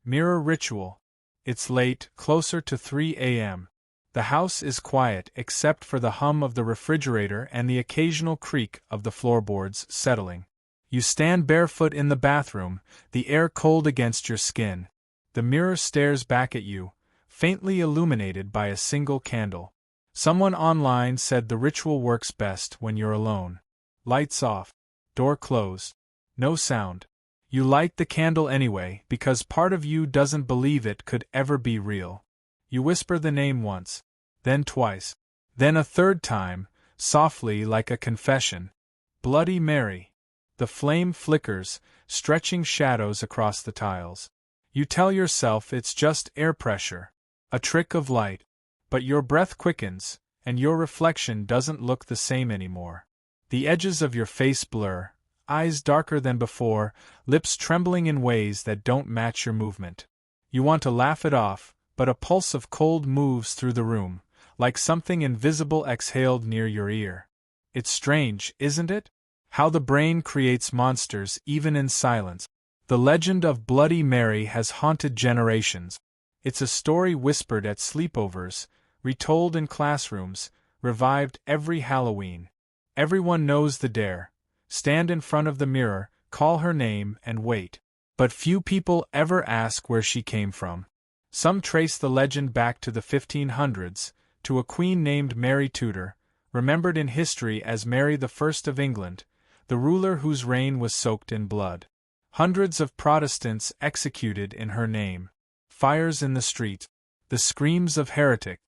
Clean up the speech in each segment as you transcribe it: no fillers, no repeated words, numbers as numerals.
Mirror ritual. It's late, closer to 3 a.m. The house is quiet except for the hum of the refrigerator and the occasional creak of the floorboards settling. You stand barefoot in the bathroom, the air cold against your skin. The mirror stares back at you, faintly illuminated by a single candle. Someone online said the ritual works best when you're alone. Lights off, door closed, no sound. You light the candle anyway because part of you doesn't believe it could ever be real. You whisper the name once, then twice, then a third time, softly like a confession. Bloody Mary. The flame flickers, stretching shadows across the tiles. You tell yourself it's just air pressure, a trick of light. But your breath quickens, and your reflection doesn't look the same anymore. The edges of your face blur, eyes darker than before, lips trembling in ways that don't match your movement. You want to laugh it off, but a pulse of cold moves through the room, like something invisible exhaled near your ear. It's strange, isn't it? How the brain creates monsters even in silence. The legend of Bloody Mary has haunted generations. It's a story whispered at sleepovers, retold in classrooms, revived every Halloween. Everyone knows the dare. Stand in front of the mirror, call her name, and wait. But few people ever ask where she came from. Some trace the legend back to the 1500s, to a queen named Mary Tudor, remembered in history as Mary I of England, the ruler whose reign was soaked in blood. Hundreds of Protestants executed in her name. Fires in the street. The screams of heretic.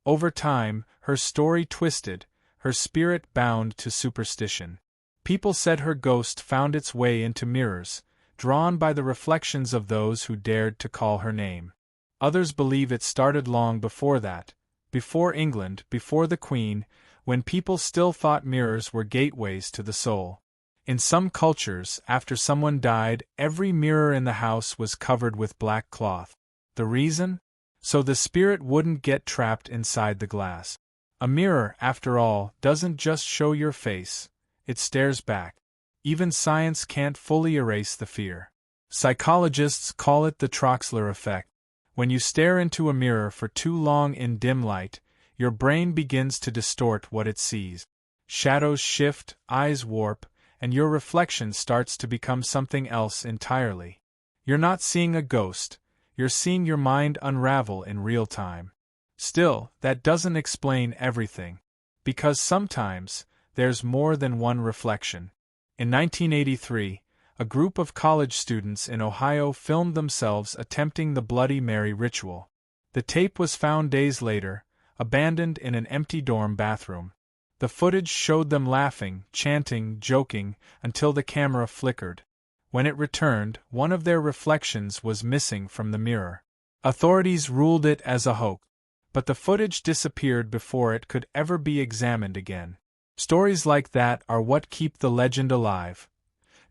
Over time, her story twisted, her spirit bound to superstition. People said her ghost found its way into mirrors, drawn by the reflections of those who dared to call her name. Others believe it started long before that, before England, before the Queen, when people still thought mirrors were gateways to the soul. In some cultures, after someone died, every mirror in the house was covered with black cloth. The reason? So the spirit wouldn't get trapped inside the glass. A mirror, after all, doesn't just show your face, it stares back. Even science can't fully erase the fear. Psychologists call it the Troxler effect. When you stare into a mirror for too long in dim light, your brain begins to distort what it sees. Shadows shift, eyes warp, and your reflection starts to become something else entirely. You're not seeing a ghost, you're seeing your mind unravel in real time. Still, that doesn't explain everything. Because sometimes, there's more than one reflection. In 1983, a group of college students in Ohio filmed themselves attempting the Bloody Mary ritual. The tape was found days later, abandoned in an empty dorm bathroom. The footage showed them laughing, chanting, joking, until the camera flickered. When it returned, one of their reflections was missing from the mirror. Authorities ruled it as a hoax, but the footage disappeared before it could ever be examined again. Stories like that are what keep the legend alive.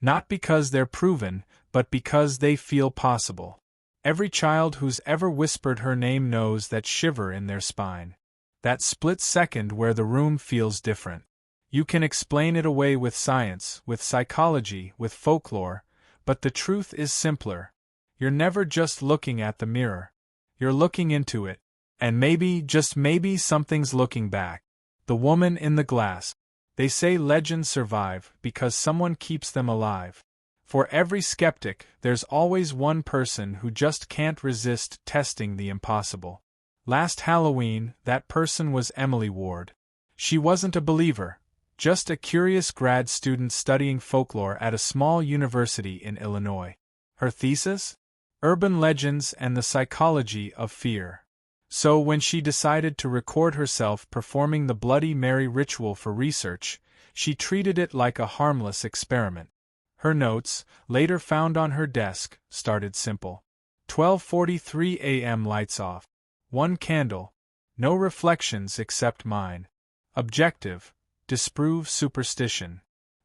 Not because they're proven, but because they feel possible. Every child who's ever whispered her name knows that shiver in their spine. That split second where the room feels different. You can explain it away with science, with psychology, with folklore, but the truth is simpler. You're never just looking at the mirror. You're looking into it. And maybe, just maybe, something's looking back. The woman in the glass. They say legends survive because someone keeps them alive. For every skeptic, there's always one person who just can't resist testing the impossible. Last Halloween, that person was Emily Ward. She wasn't a believer, just a curious grad student studying folklore at a small university in Illinois. Her thesis? Urban Legends and the Psychology of Fear. So when she decided to record herself performing the Bloody Mary ritual for research, she treated it like a harmless experiment. Her notes, later found on her desk, started simple. 12:43 a.m. lights off. One candle. No reflections except mine. Objective. Disprove superstition.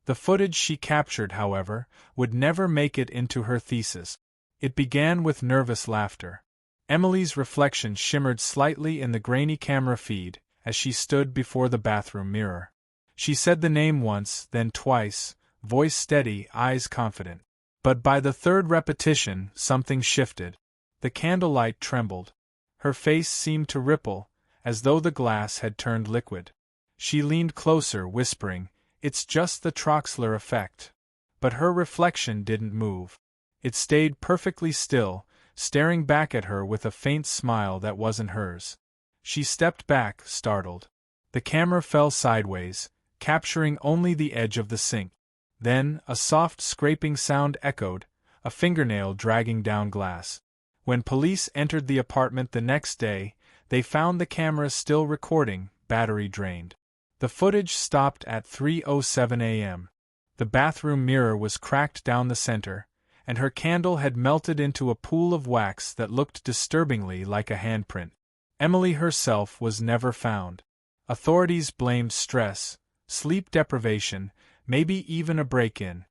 The footage she captured, however, would never make it into her thesis. It began with nervous laughter. Emily's reflection shimmered slightly in the grainy camera feed as she stood before the bathroom mirror. She said the name once, then twice, voice steady, eyes confident. But by the third repetition, something shifted. The candlelight trembled. Her face seemed to ripple, as though the glass had turned liquid. She leaned closer, whispering, "It's just the Troxler effect." But her reflection didn't move. It stayed perfectly still, staring back at her with a faint smile that wasn't hers. She stepped back, startled. The camera fell sideways, capturing only the edge of the sink. Then, a soft scraping sound echoed, a fingernail dragging down glass. When police entered the apartment the next day, they found the camera still recording, battery drained. The footage stopped at 3:07 a.m. The bathroom mirror was cracked down the center, and her candle had melted into a pool of wax that looked disturbingly like a handprint. Emily herself was never found. Authorities blamed stress, sleep deprivation, maybe even a break-in.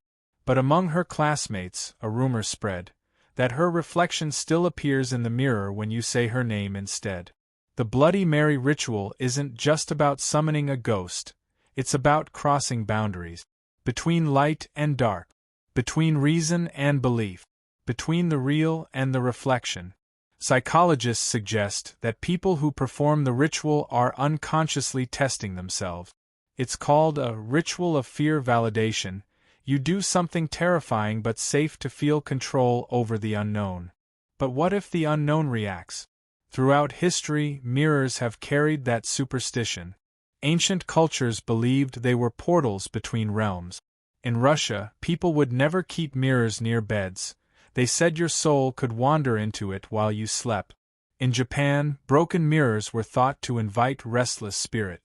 But among her classmates, a rumor spread that her reflection still appears in the mirror when you say her name instead. The Bloody Mary ritual isn't just about summoning a ghost, it's about crossing boundaries. Between light and dark. Between reason and belief. Between the real and the reflection. Psychologists suggest that people who perform the ritual are unconsciously testing themselves. It's called a ritual of fear validation. You do something terrifying but safe to feel control over the unknown. But what if the unknown reacts? Throughout history, mirrors have carried that superstition. Ancient cultures believed they were portals between realms. In Russia, people would never keep mirrors near beds. They said your soul could wander into it while you slept. In Japan, broken mirrors were thought to invite restless spirit.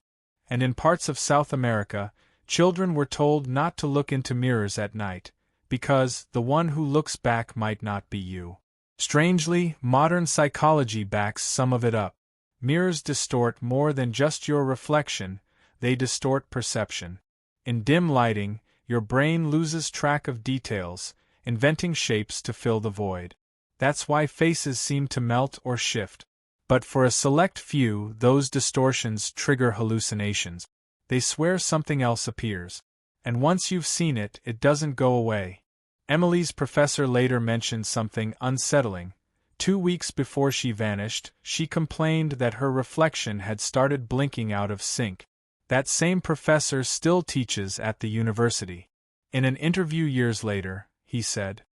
And in parts of South America, children were told not to look into mirrors at night, because the one who looks back might not be you. Strangely, modern psychology backs some of it up. Mirrors distort more than just your reflection, they distort perception. In dim lighting, your brain loses track of details, inventing shapes to fill the void. That's why faces seem to melt or shift. But for a select few, those distortions trigger hallucinations. They swear something else appears. And once you've seen it, it doesn't go away. Emily's professor later mentioned something unsettling. 2 weeks before she vanished, she complained that her reflection had started blinking out of sync. That same professor still teaches at the university. In an interview years later, he said,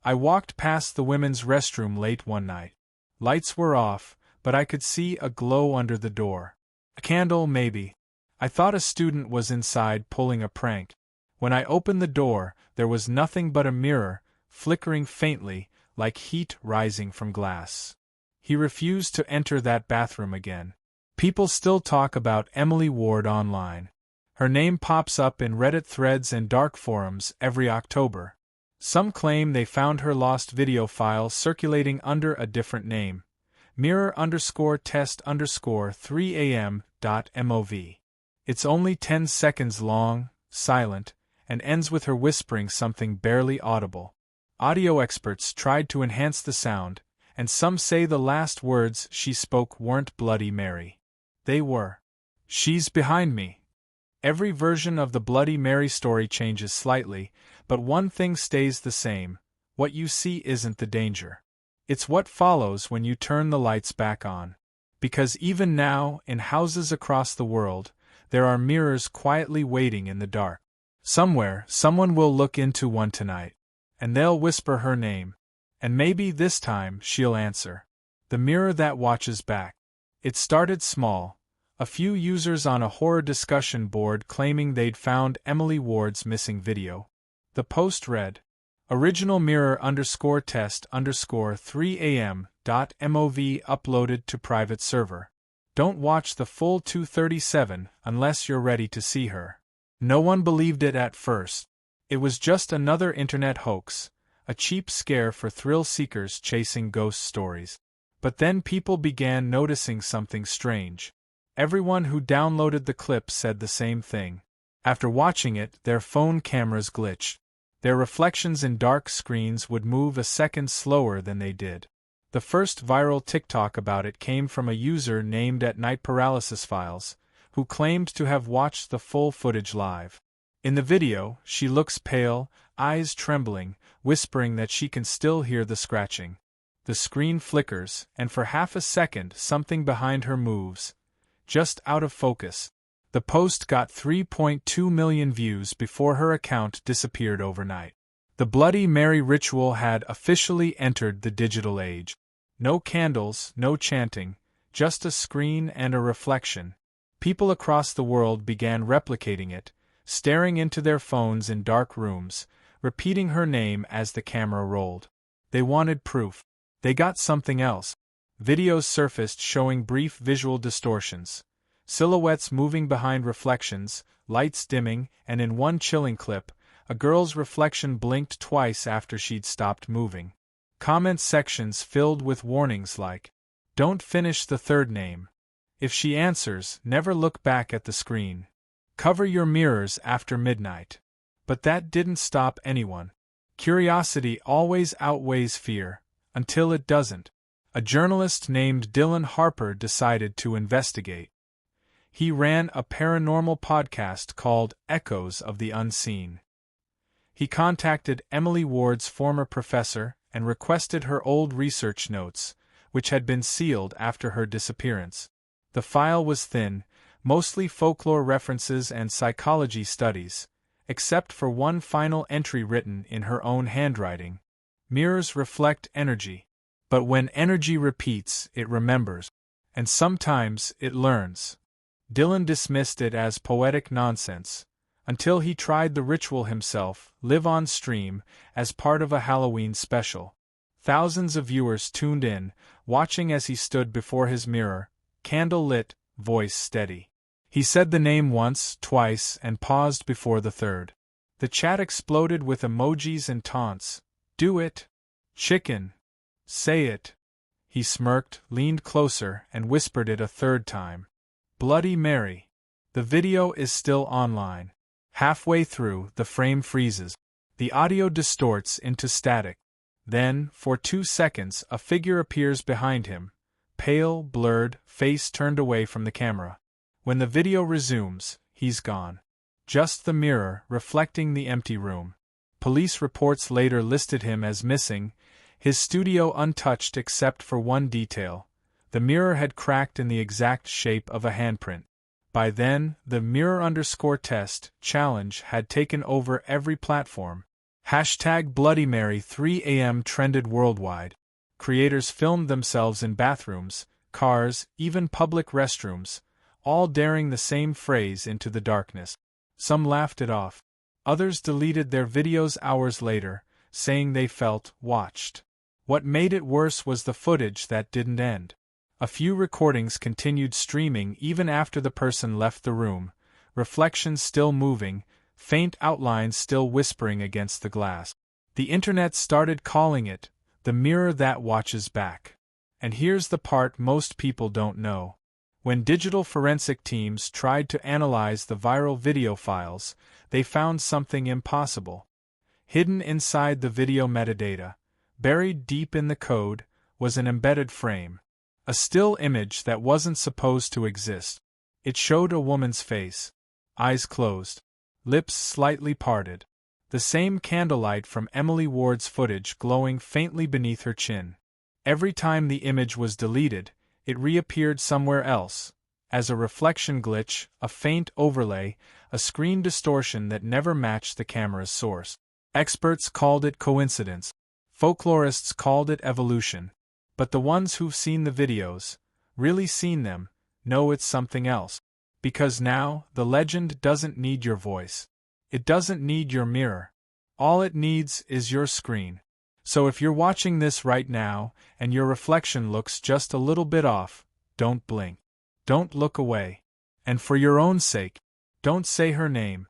"I walked past the women's restroom late one night. Lights were off, but I could see a glow under the door. A candle, maybe. I thought a student was inside pulling a prank. When I opened the door, there was nothing but a mirror, flickering faintly, like heat rising from glass." He refused to enter that bathroom again. People still talk about Emily Ward online. Her name pops up in Reddit threads and dark forums every October. Some claim they found her lost video file circulating under a different name. mirror_test_3am.mov. It's only 10 seconds long, silent, and ends with her whispering something barely audible. Audio experts tried to enhance the sound, and some say the last words she spoke weren't Bloody Mary. They were, "She's behind me." Every version of the Bloody Mary story changes slightly, but one thing stays the same: what you see isn't the danger. It's what follows when you turn the lights back on. Because even now, in houses across the world, there are mirrors quietly waiting in the dark. Somewhere, someone will look into one tonight. And they'll whisper her name. And maybe this time she'll answer. The mirror that watches back. It started small. A few users on a horror discussion board claiming they'd found Emily Ward's missing video. The post read, "Original mirror_test_3am.mov uploaded to private server. Don't watch the full 237 unless you're ready to see her." No one believed it at first. It was just another internet hoax, a cheap scare for thrill-seekers chasing ghost stories. But then people began noticing something strange. Everyone who downloaded the clip said the same thing. After watching it, their phone cameras glitched. Their reflections in dark screens would move a second slower than they did. The first viral TikTok about it came from a user named @NightParalysisFiles, who claimed to have watched the full footage live. In the video, she looks pale, eyes trembling, whispering that she can still hear the scratching. The screen flickers, and for half a second something behind her moves, just out of focus. The post got 3.2 million views before her account disappeared overnight. The Bloody Mary ritual had officially entered the digital age. No candles, no chanting, just a screen and a reflection. People across the world began replicating it, staring into their phones in dark rooms, repeating her name as the camera rolled. They wanted proof. They got something else. Videos surfaced showing brief visual distortions, silhouettes moving behind reflections, lights dimming, and in one chilling clip, a girl's reflection blinked twice after she'd stopped moving. Comment sections filled with warnings like, "Don't finish the third name. If she answers, never look back at the screen. Cover your mirrors after midnight." But that didn't stop anyone. Curiosity always outweighs fear, until it doesn't. A journalist named Dylan Harper decided to investigate. He ran a paranormal podcast called Echoes of the Unseen. He contacted Emily Ward's former professor and requested her old research notes, which had been sealed after her disappearance. The file was thin, mostly folklore references and psychology studies, except for one final entry written in her own handwriting. Mirrors reflect energy. But when energy repeats, it remembers. And sometimes it learns. Dylan dismissed it as poetic nonsense, until he tried the ritual himself, live on stream, as part of a Halloween special. Thousands of viewers tuned in, watching as he stood before his mirror, candle lit, voice steady. He said the name once, twice, and paused before the third. The chat exploded with emojis and taunts. "Do it! Chicken! Say it!" He smirked, leaned closer, and whispered it a third time. "Bloody Mary." The video is still online. Halfway through, the frame freezes. The audio distorts into static. Then, for 2 seconds, a figure appears behind him. Pale, blurred, face turned away from the camera. When the video resumes, he's gone. Just the mirror, reflecting the empty room. Police reports later listed him as missing, his studio untouched except for one detail. The mirror had cracked in the exact shape of a handprint. By then, the mirror_test challenge had taken over every platform. #BloodyMary 3 a.m. trended worldwide. Creators filmed themselves in bathrooms, cars, even public restrooms, all daring the same phrase into the darkness. Some laughed it off. Others deleted their videos hours later, saying they felt watched. What made it worse was the footage that didn't end. A few recordings continued streaming even after the person left the room, reflections still moving, faint outlines still whispering against the glass. The internet started calling it the mirror that watches back. And here's the part most people don't know. When digital forensic teams tried to analyze the viral video files, they found something impossible. Hidden inside the video metadata, buried deep in the code, was an embedded frame. A still image that wasn't supposed to exist. It showed a woman's face. Eyes closed. Lips slightly parted. The same candlelight from Emily Ward's footage glowing faintly beneath her chin. Every time the image was deleted, it reappeared somewhere else, as a reflection glitch, a faint overlay, a screen distortion that never matched the camera's source. Experts called it coincidence. Folklorists called it evolution. But the ones who've seen the videos, really seen them, know it's something else. Because now, the legend doesn't need your voice. It doesn't need your mirror. All it needs is your screen. So if you're watching this right now, and your reflection looks just a little bit off, don't blink. Don't look away. And for your own sake, don't say her name.